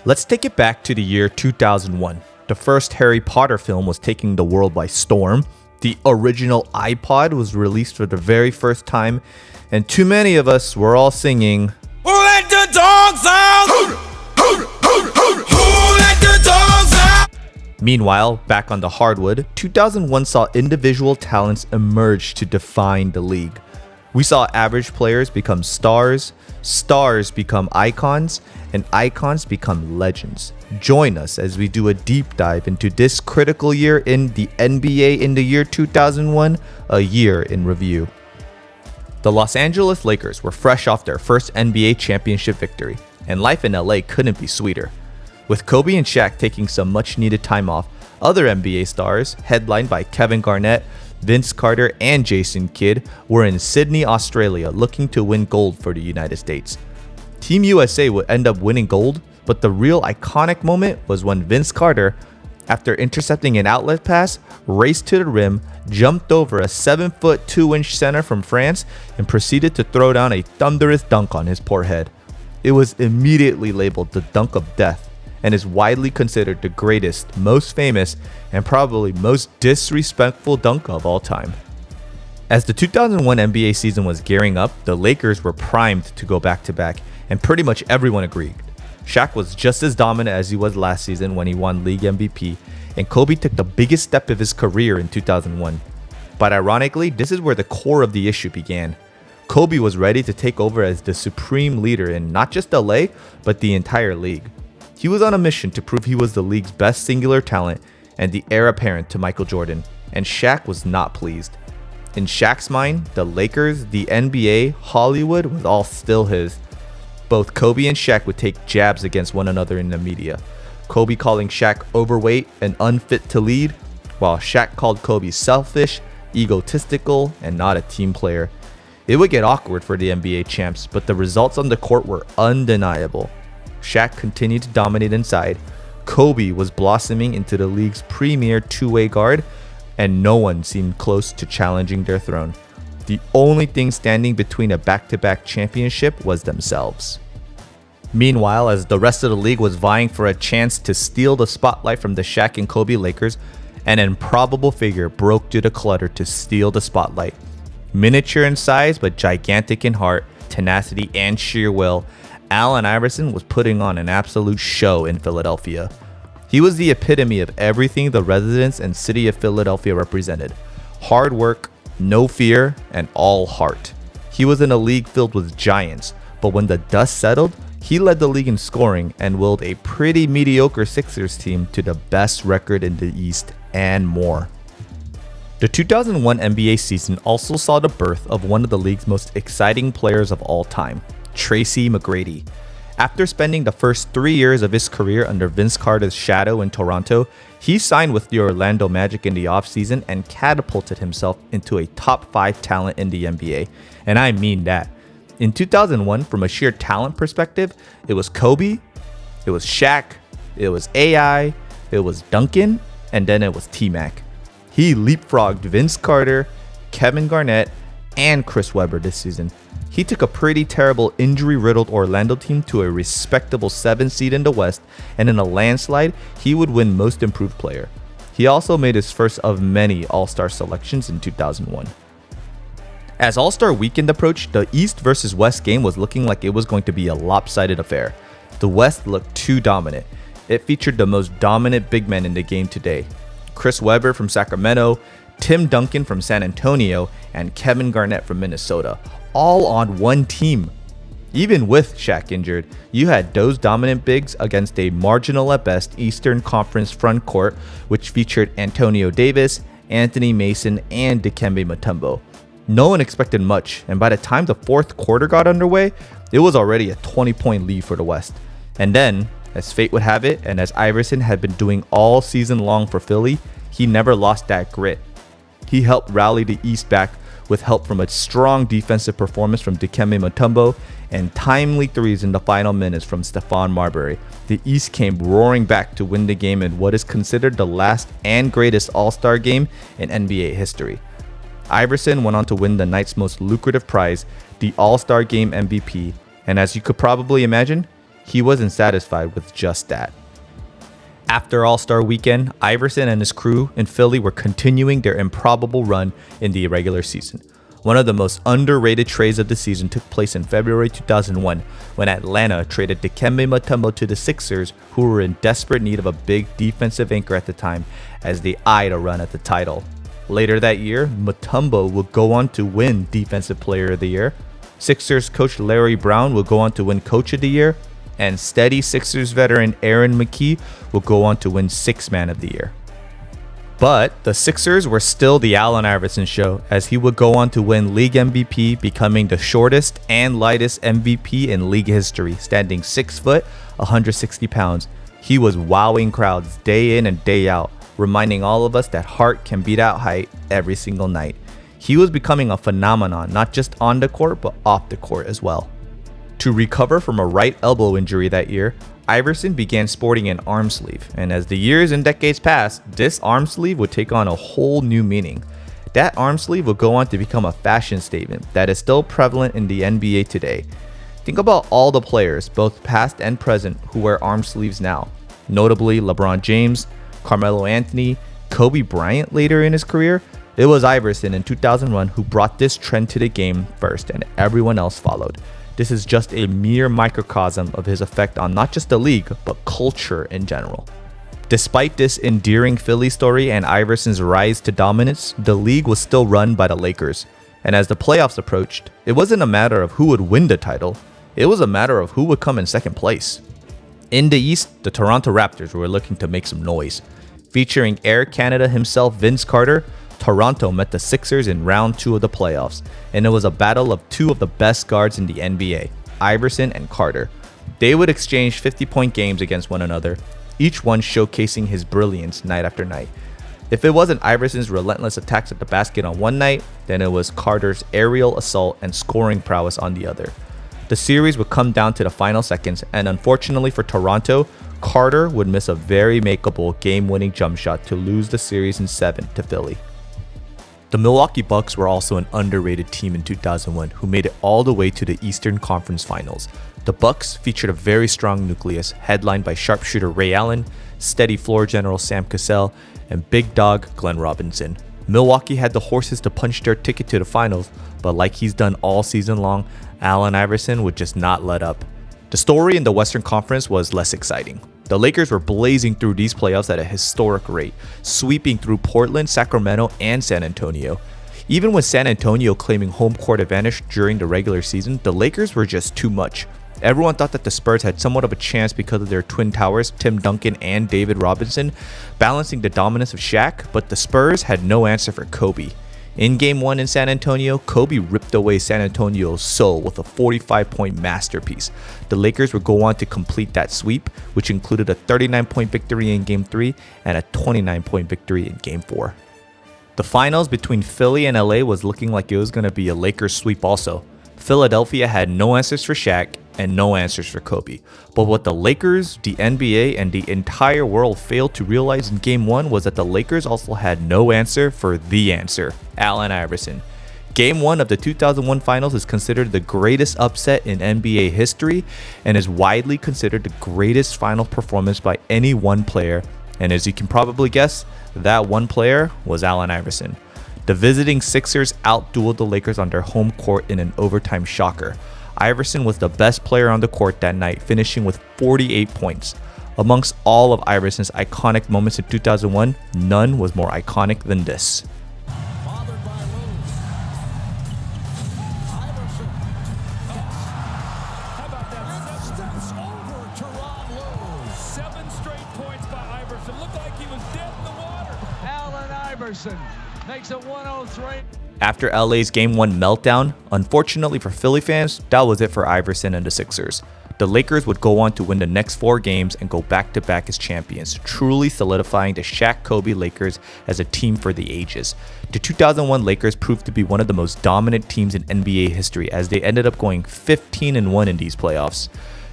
Let's take it back to the year 2001. The first Harry Potter film was taking the world by storm. The original iPod was released for the very first time, and too many of us were all singing, "Who let the dogs out? Who let the dogs out?" Meanwhile, back on the hardwood, 2001 saw individual talents emerge to define the league. We saw average players become stars, stars become icons, and icons become legends. Join us as we do a deep dive into this critical year in the NBA in the year 2001, a year in review. The Los Angeles Lakers were fresh off their first NBA championship victory, and life in LA couldn't be sweeter. With Kobe and Shaq taking some much needed time off, other NBA stars, headlined by Kevin Garnett, Vince Carter, and Jason Kidd, were in Sydney, Australia, looking to win gold for the United States. Team USA would end up winning gold, but the real iconic moment was when Vince Carter, after intercepting an outlet pass, raced to the rim, jumped over a 7-foot 2-inch center from France, and proceeded to throw down a thunderous dunk on his poor head. It was immediately labeled the dunk of death, and is widely considered the greatest, most famous, and probably most disrespectful dunk of all time. As the 2001 NBA season was gearing up, the Lakers were primed to go back-to-back, and pretty much everyone agreed. Shaq was just as dominant as he was last season when he won League MVP, and Kobe took the biggest step of his career in 2001. But ironically, this is where the core of the issue began. Kobe was ready to take over as the supreme leader in not just LA, but the entire league. He was on a mission to prove he was the league's best singular talent and the heir apparent to Michael Jordan, and Shaq was not pleased. In Shaq's mind, the Lakers, the NBA, Hollywood was all still his. Both Kobe and Shaq would take jabs against one another in the media. Kobe calling Shaq overweight and unfit to lead, while Shaq called Kobe selfish, egotistical, and not a team player. It would get awkward for the NBA champs, but the results on the court were undeniable. Shaq continued to dominate inside, Kobe was blossoming into the league's premier two-way guard, and no one seemed close to challenging their throne. The only thing standing between a back-to-back championship was themselves. Meanwhile, as the rest of the league was vying for a chance to steal the spotlight from the Shaq and Kobe Lakers, an improbable figure broke through the clutter to steal the spotlight. Miniature in size but gigantic in heart, tenacity, and sheer will, Allen Iverson was putting on an absolute show in Philadelphia. He was the epitome of everything the residents and city of Philadelphia represented. Hard work, no fear, and all heart. He was in a league filled with giants, but when the dust settled, he led the league in scoring and willed a pretty mediocre Sixers team to the best record in the East and more. The 2001 NBA season also saw the birth of one of the league's most exciting players of all time, Tracy McGrady. After spending the first 3 years of his career under Vince Carter's shadow in Toronto, he signed with the Orlando Magic in the offseason and catapulted himself into a top 5 talent in the NBA. And I mean that. In 2001, from a sheer talent perspective, it was Kobe, it was Shaq, it was AI, it was Duncan, and then it was T-Mac. He leapfrogged Vince Carter, Kevin Garnett, and Chris Webber this season. He took a pretty terrible injury-riddled Orlando team to a respectable 7th seed in the West, and in a landslide, he would win Most Improved Player. He also made his first of many All-Star selections in 2001. As All-Star Weekend approached, the East versus West game was looking like it was going to be a lopsided affair. The West looked too dominant. It featured the most dominant big men in the game today: Chris Webber from Sacramento, Tim Duncan from San Antonio, and Kevin Garnett from Minnesota, all on one team. Even with Shaq injured, you had those dominant bigs against a marginal at best Eastern Conference front court, which featured Antonio Davis, Anthony Mason, and Dikembe Mutombo. No one expected much, and by the time the fourth quarter got underway, it was already a 20-point lead for the West. And then, as fate would have it, and as Iverson had been doing all season long for Philly, he never lost that grit. He helped rally the East back with help from a strong defensive performance from Dikembe Mutombo and timely threes in the final minutes from Stephon Marbury. The East came roaring back to win the game in what is considered the last and greatest All-Star game in NBA history. Iverson went on to win the night's most lucrative prize, the All-Star Game MVP, and as you could probably imagine, he wasn't satisfied with just that. After All-Star Weekend, Iverson and his crew in Philly were continuing their improbable run in the regular season. One of the most underrated trades of the season took place in February 2001 when Atlanta traded Dikembe Mutombo to the Sixers, who were in desperate need of a big defensive anchor at the time as they eyed a run at the title. Later that year, Mutombo would go on to win Defensive Player of the Year. Sixers coach Larry Brown would go on to win Coach of the Year, and steady Sixers veteran Aaron McKie will go on to win Sixth Man of the Year. But the Sixers were still the Allen Iverson show, as he would go on to win League MVP, becoming the shortest and lightest MVP in league history, standing 6 foot, 160 pounds. He was wowing crowds day in and day out, reminding all of us that heart can beat out height every single night. He was becoming a phenomenon, not just on the court, but off the court as well. To recover from a right elbow injury that year, Iverson began sporting an arm sleeve, and as the years and decades passed, this arm sleeve would take on a whole new meaning. That arm sleeve would go on to become a fashion statement that is still prevalent in the NBA today. Think about all the players, both past and present, who wear arm sleeves now. Notably LeBron James, Carmelo Anthony, Kobe Bryant later in his career. It was Iverson in 2001 who brought this trend to the game first, and everyone else followed. This is just a mere microcosm of his effect on not just the league, but culture in general. Despite this endearing Philly story and Iverson's rise to dominance, the league was still run by the Lakers. And as the playoffs approached, it wasn't a matter of who would win the title, it was a matter of who would come in second place. In the East, the Toronto Raptors were looking to make some noise. Featuring Air Canada himself Vince Carter, Toronto met the Sixers in round 2 of the playoffs, and it was a battle of 2 of the best guards in the NBA, Iverson and Carter. They would exchange 50-point games against one another, each one showcasing his brilliance night after night. If it wasn't Iverson's relentless attacks at the basket on one night, then it was Carter's aerial assault and scoring prowess on the other. The series would come down to the final seconds, and unfortunately for Toronto, Carter would miss a very makeable game-winning jump shot to lose the series in 7 to Philly. The Milwaukee Bucks were also an underrated team in 2001 who made it all the way to the Eastern Conference Finals. The Bucks featured a very strong nucleus headlined by sharpshooter Ray Allen, steady floor general Sam Cassell, and big dog Glenn Robinson. Milwaukee had the horses to punch their ticket to the finals, but like he's done all season long, Allen Iverson would just not let up. The story in the Western Conference was less exciting. The Lakers were blazing through these playoffs at a historic rate, sweeping through Portland, Sacramento, and San Antonio. Even with San Antonio claiming home court advantage during the regular season, the Lakers were just too much. Everyone thought that the Spurs had somewhat of a chance because of their twin towers, Tim Duncan and David Robinson, balancing the dominance of Shaq, but the Spurs had no answer for Kobe. In Game 1 in San Antonio, Kobe ripped away San Antonio's soul with a 45-point masterpiece. The Lakers would go on to complete that sweep, which included a 39-point victory in Game 3 and a 29-point victory in Game 4. The finals between Philly and LA was looking like it was going to be a Lakers sweep also. Philadelphia had no answers for Shaq and no answers for Kobe. But what the Lakers, the NBA, and the entire world failed to realize in Game 1 was that the Lakers also had no answer for the answer, Allen Iverson. Game 1 of the 2001 Finals is considered the greatest upset in NBA history and is widely considered the greatest final performance by any one player. And as you can probably guess, that one player was Allen Iverson. The visiting Sixers outdueled the Lakers on their home court in an overtime shocker. Iverson was the best player on the court that night, finishing with 48 points. Amongst all of Iverson's iconic moments in 2001, none was more iconic than this. Makes it 103. After LA's Game 1 meltdown, unfortunately for Philly fans, that was it for Iverson and the Sixers. The Lakers would go on to win the next 4 games and go back-to-back as champions, truly solidifying the Shaq-Kobe Lakers as a team for the ages. The 2001 Lakers proved to be one of the most dominant teams in NBA history as they ended up going 15-1 in these playoffs.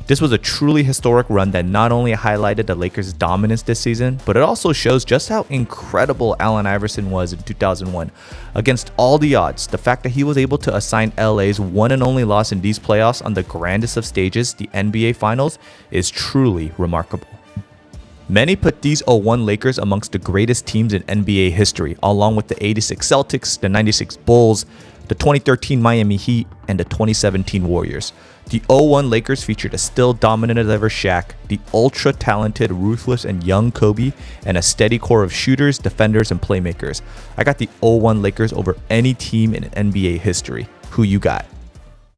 This was a truly historic run that not only highlighted the Lakers' dominance this season, but it also shows just how incredible Allen Iverson was in 2001. Against all the odds, the fact that he was able to assign LA's one and only loss in these playoffs on the grandest of stages, the NBA Finals, is truly remarkable. Many put these 01 Lakers amongst the greatest teams in NBA history, along with the 86 Celtics, the 96 Bulls, the 2013 Miami Heat, and the 2017 Warriors. The 01 Lakers featured a still dominant as ever Shaq, the ultra-talented, ruthless, and young Kobe, and a steady core of shooters, defenders, and playmakers. I got the 01 Lakers over any team in NBA history. Who you got?